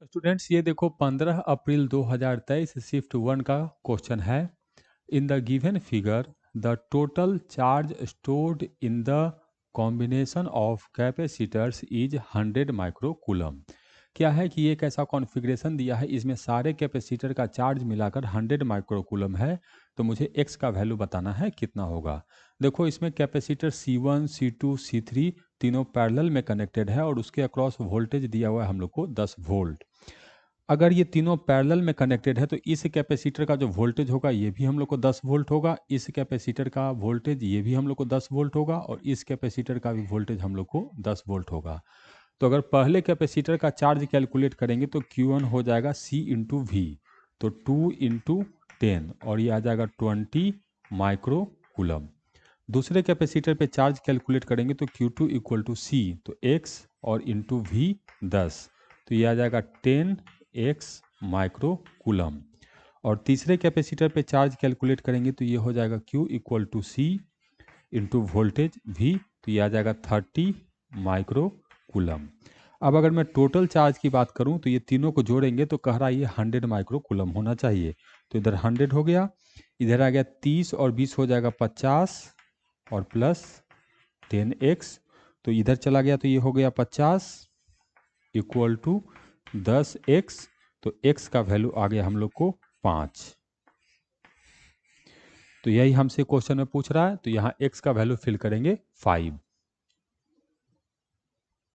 Students ये देखो 15 अप्रैल 2023 shift 1 का क्वेश्चन है। In the given figure the total charge stored in the combination of capacitors is 100 microcoulomb. क्या है कि एक ऐसा कॉन्फ़िगरेशन दिया है, इसमें सारे कैपेसिटर का चार्ज मिलाकर 100 माइक्रोकूलम है। तो मुझे x का वैल्यू बताना है कितना होगा। देखो इसमें कैपेसिटर C1 C2 C3 तीनों पैरेलल में कनेक्टेड है और उसके अक्रॉस वोल्टेज दिया हुआ है हम लोग को 10 वोल्ट। अगर ये तीनों पैरेलल में कनेक्टेड है तो इस कैपेसिटर का जो वोल्टेज होगा ये भी हम लोग को 10 वोल्ट होगा, इस कैपेसिटर का वोल्टेज ये भी हम लोग को 10 वोल्ट होगा और इस कैपेसिटर का भी वोल्टेज हम लोग को 10 वोल्ट होगा। तो अगर पहले कैपेसिटर का चार्ज कैलकुलेट करेंगे तो Q1 हो जाएगा C इंटू वी, तो 2 इंटू 10 और ये आ जाएगा 20 माइक्रो कूलम। दूसरे कैपेसिटर पे चार्ज कैलकुलेट करेंगे तो Q2 इक्वल टू C, तो X और इंटू वी 10, तो ये आ जाएगा 10x माइक्रो कूलम। और तीसरे कैपेसिटर पे चार्ज कैलकुलेट करेंगे तो ये हो जाएगा Q equal to C into voltage V, तो ये आ जाएगा 30 माइक्रो कूलम। अब अगर मैं टोटल चार्ज की बात करूं तो ये तीनों को जोड़ेंगे तो कह रहा है ये 100 माइक्रो कूलम होना चाहिए। तो इधर 100 हो गया, इधर आ गया 30 और 20 हो जाएगा 50 और प्लस 10x, तो इधर चला गया तो ये हो गया 50 इक्वल टू 10x, तो x का वैल्यू आ गया हम लोग को 5। तो यही हमसे क्वेश्चन में पूछ रहा है, तो यहाँ x का वैल्यू फिल करेंगे 5।